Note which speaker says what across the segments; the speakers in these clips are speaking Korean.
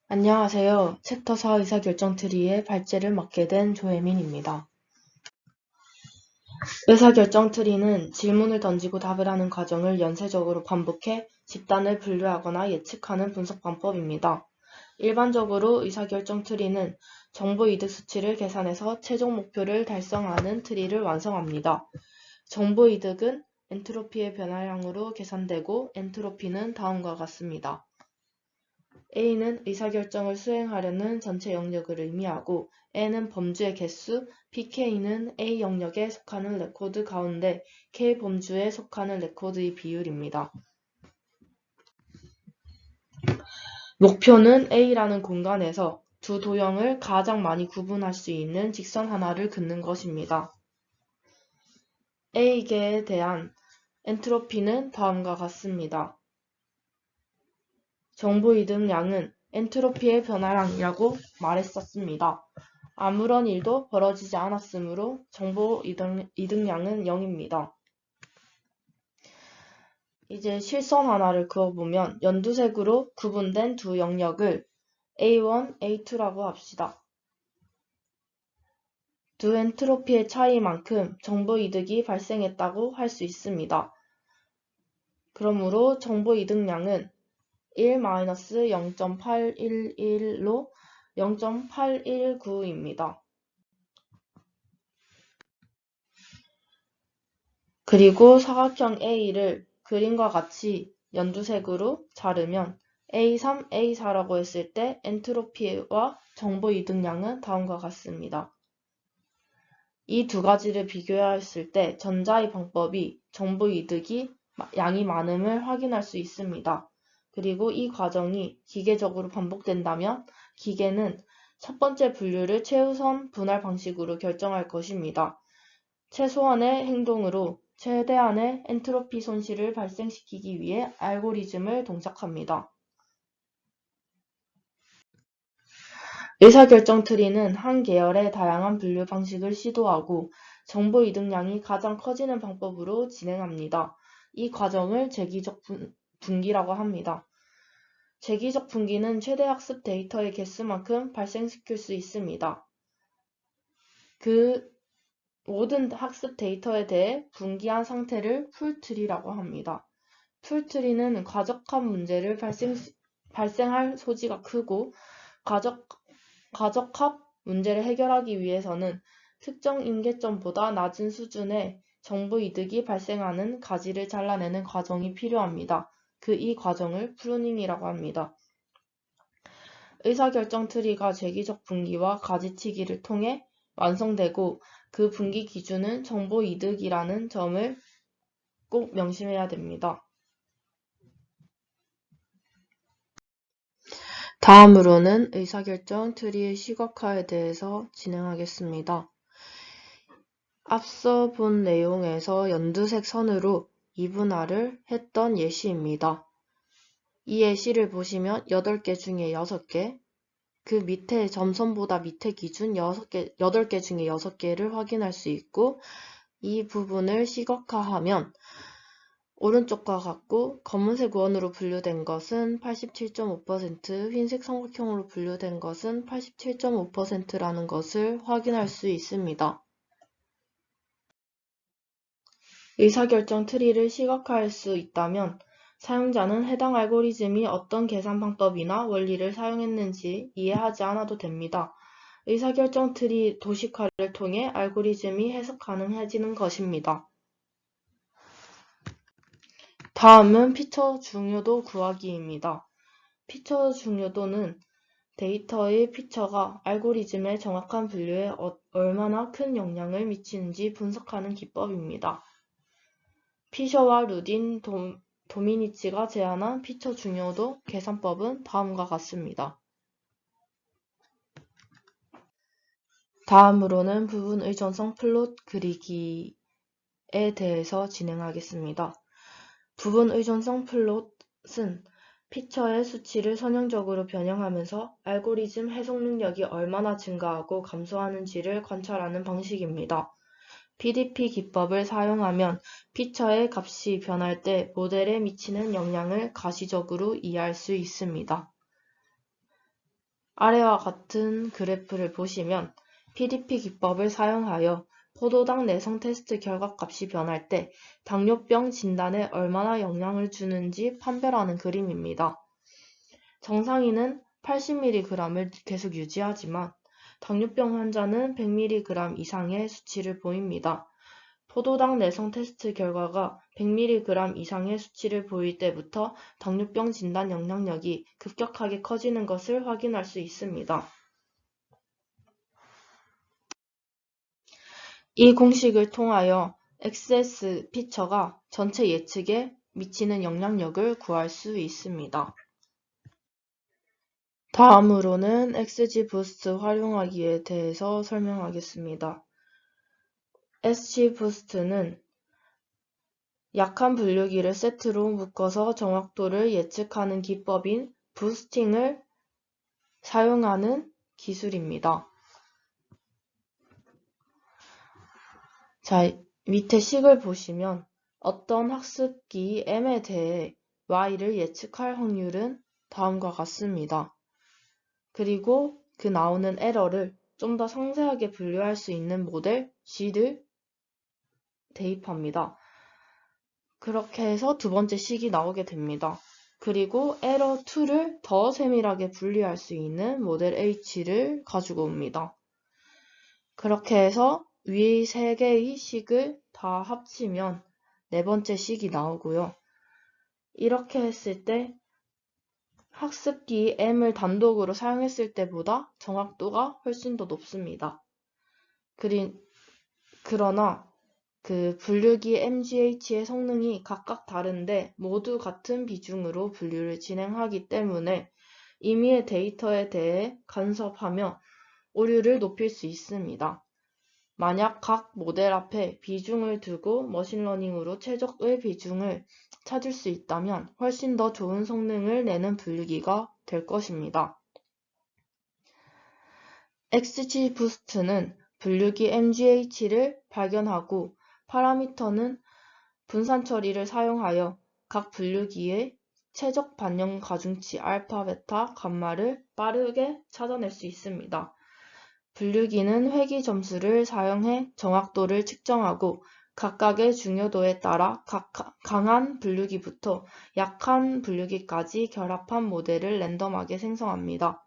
Speaker 1: 안녕하세요. 챕터 4 의사결정 트리의 발제를 맡게 된 조혜민입니다. 의사결정 트리는 질문을 던지고 답을 하는 과정을 연쇄적으로 반복해 집단을 분류하거나 예측하는 분석 방법입니다. 일반적으로 의사결정 트리는 정보이득 수치를 계산해서 최종 목표를 달성하는 트리를 완성합니다. 정보이득은 엔트로피의 변화량으로 계산되고 엔트로피는 다음과 같습니다. A는 의사결정을 수행하려는 전체 영역을 의미하고 N은 범주의 개수, PK는 A 영역에 속하는 레코드 가운데 K 범주에 속하는 레코드의 비율입니다. 목표는 A라는 공간에서 두 도형을 가장 많이 구분할 수 있는 직선 하나를 긋는 것입니다. A개에 대한 엔트로피는 다음과 같습니다. 정보이득량은 엔트로피의 변화량이라고 말했었습니다. 아무런 일도 벌어지지 않았으므로 정보이득량은 0입니다. 이제 실선 하나를 그어보면 연두색으로 구분된 두 영역을 A1, A2라고 합시다. 두 엔트로피의 차이만큼 정보이득이 발생했다고 할 수 있습니다. 그러므로 정보이득량은 1-0.811로 0.819입니다. 그리고 사각형 A를 그림과 같이 연두색으로 자르면 A3, A4라고 했을 때 엔트로피와 정보이득량은 다음과 같습니다. 이 두 가지를 비교했을 때 전자의 방법이 정보이득이 양이 많음을 확인할 수 있습니다. 그리고 이 과정이 기계적으로 반복된다면 기계는 첫 번째 분류를 최우선 분할 방식으로 결정할 것입니다. 최소한의 행동으로 최대한의 엔트로피 손실을 발생시키기 위해 알고리즘을 동작합니다. 의사결정 트리는 한 계열의 다양한 분류 방식을 시도하고 정보이득량이 가장 커지는 방법으로 진행합니다. 이 과정을 재기적 분기라고 합니다. 재기적 분기는 최대 학습 데이터의 개수만큼 발생시킬 수 있습니다. 그 모든 학습 데이터에 대해 분기한 상태를 풀트리라고 합니다. 풀트리는 과적합 문제를 발생할 소지가 크고 과적합 문제를 해결하기 위해서는 특정 임계점보다 낮은 수준의 정보이득이 발생하는 가지를 잘라내는 과정이 필요합니다. 이 과정을 프루닝이라고 합니다. 의사결정 트리가 재기적 분기와 가지치기를 통해 완성되고 그 분기 기준은 정보이득이라는 점을 꼭 명심해야 됩니다. 다음으로는 의사결정 트리의 시각화에 대해서 진행하겠습니다. 앞서 본 내용에서 연두색 선으로 이분할을 했던 예시입니다. 이 예시를 보시면 8개 중에 6개, 그 밑에 점선보다 밑에 기준 8개 중에 6개를 확인할 수 있고 이 부분을 시각화하면 오른쪽과 같고 검은색 원으로 분류된 것은 87.5%, 흰색 삼각형으로 분류된 것은 87.5%라는 것을 확인할 수 있습니다. 의사결정 트리를 시각화할 수 있다면 사용자는 해당 알고리즘이 어떤 계산 방법이나 원리를 사용했는지 이해하지 않아도 됩니다. 의사결정 트리 도식화를 통해 알고리즘이 해석 가능해지는 것입니다. 다음은 피처 중요도 구하기입니다. 피처 중요도는 데이터의 피처가 알고리즘의 정확한 분류에 얼마나 큰 영향을 미치는지 분석하는 기법입니다. 피셔와 루딘, 도미니치가 제안한 피처 중요도 계산법은 다음과 같습니다. 다음으로는 부분 의존성 플롯 그리기에 대해서 진행하겠습니다. 부분 의존성 플롯은 피처의 수치를 선형적으로 변형하면서 알고리즘 해석 능력이 얼마나 증가하고 감소하는지를 관찰하는 방식입니다. PDP 기법을 사용하면 피처의 값이 변할 때 모델에 미치는 영향을 가시적으로 이해할 수 있습니다. 아래와 같은 그래프를 보시면 PDP 기법을 사용하여 포도당 내성 테스트 결과값이 변할 때 당뇨병 진단에 얼마나 영향을 주는지 판별하는 그림입니다. 정상인은 80mg을 계속 유지하지만 당뇨병 환자는 100mg 이상의 수치를 보입니다. 포도당 내성 테스트 결과가 100mg 이상의 수치를 보일 때부터 당뇨병 진단 영향력이 급격하게 커지는 것을 확인할 수 있습니다. 이 공식을 통하여 XS 피처가 전체 예측에 미치는 영향력을 구할 수 있습니다. 다음으로는 XGBoost 활용하기에 대해서 설명하겠습니다. XGBoost는 약한 분류기를 세트로 묶어서 정확도를 예측하는 기법인 부스팅을 사용하는 기술입니다. 자, 밑에 식을 보시면 어떤 학습기 M에 대해 Y를 예측할 확률은 다음과 같습니다. 그리고 그 나오는 에러를 좀 더 상세하게 분류할 수 있는 모델 G를 대입합니다. 그렇게 해서 두 번째 식이 나오게 됩니다. 그리고 에러 2를 더 세밀하게 분리할 수 있는 모델 H를 가지고 옵니다. 그렇게 해서 위 세 개의 식을 다 합치면 네 번째 식이 나오고요. 이렇게 했을 때 학습기 M을 단독으로 사용했을 때보다 정확도가 훨씬 더 높습니다. 그러나 그 분류기 MGH의 성능이 각각 다른데 모두 같은 비중으로 분류를 진행하기 때문에 임의의 데이터에 대해 간섭하며 오류를 높일 수 있습니다. 만약 각 모델 앞에 비중을 두고 머신러닝으로 최적의 비중을 찾을 수 있다면 훨씬 더 좋은 성능을 내는 분류기가 될 것입니다. XGBoost는 분류기 MGH를 발견하고 파라미터는 분산 처리를 사용하여 각 분류기의 최적 반영 가중치 알파, 베타, 감마를 빠르게 찾아낼 수 있습니다. 분류기는 회귀 점수를 사용해 정확도를 측정하고 각각의 중요도에 따라 강한 분류기부터 약한 분류기까지 결합한 모델을 랜덤하게 생성합니다.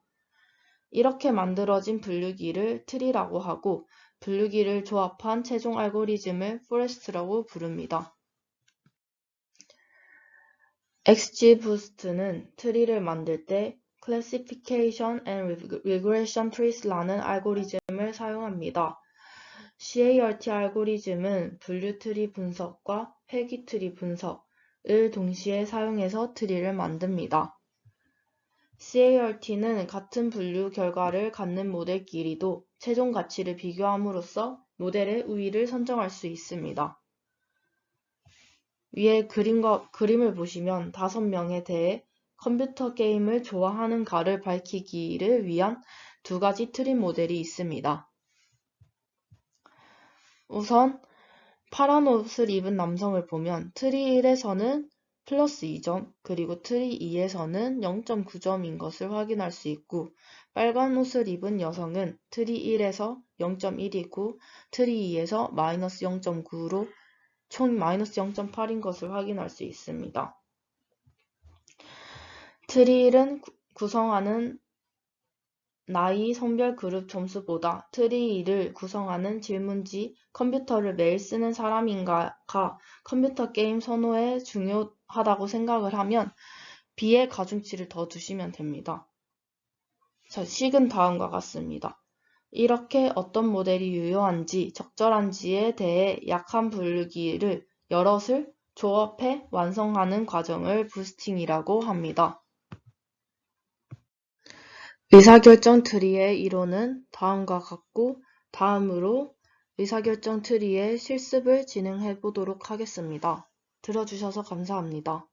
Speaker 1: 이렇게 만들어진 분류기를 트리라고 하고 분류기를 조합한 최종 알고리즘을 포레스트라고 부릅니다. XGBoost는 트리를 만들 때 Classification and Regression Trees라는 알고리즘을 사용합니다. CART 알고리즘은 분류 트리 분석과 회귀 트리 분석을 동시에 사용해서 트리를 만듭니다. CART는 같은 분류 결과를 갖는 모델끼리도 최종 가치를 비교함으로써 모델의 우위를 선정할 수 있습니다. 위에 그림을 보시면 5명에 대해 컴퓨터 게임을 좋아하는 가를 밝히기를 위한 두 가지 트리 모델이 있습니다. 우선 파란 옷을 입은 남성을 보면 트리 1에서는 플러스 2점, 그리고 트리 2에서는 0.9점인 것을 확인할 수 있고 빨간 옷을 입은 여성은 트리 1에서 0.1이고 트리 2에서 마이너스 0.9로 총 마이너스 0.8인 것을 확인할 수 있습니다. 트리 1은 구성하는 나이, 성별, 그룹 점수보다 트리 2를 구성하는 질문지 컴퓨터를 매일 쓰는 사람인가가 컴퓨터 게임 선호에 중요하다고 생각을 하면 B의 가중치를 더 두시면 됩니다. 자, 식은 다음과 같습니다. 이렇게 어떤 모델이 유효한지 적절한지에 대해 약한 분류기를 여럿을 조합해 완성하는 과정을 부스팅이라고 합니다. 의사결정 트리의 이론은 다음과 같고 다음으로 의사결정 트리의 실습을 진행해 보도록 하겠습니다. 들어주셔서 감사합니다.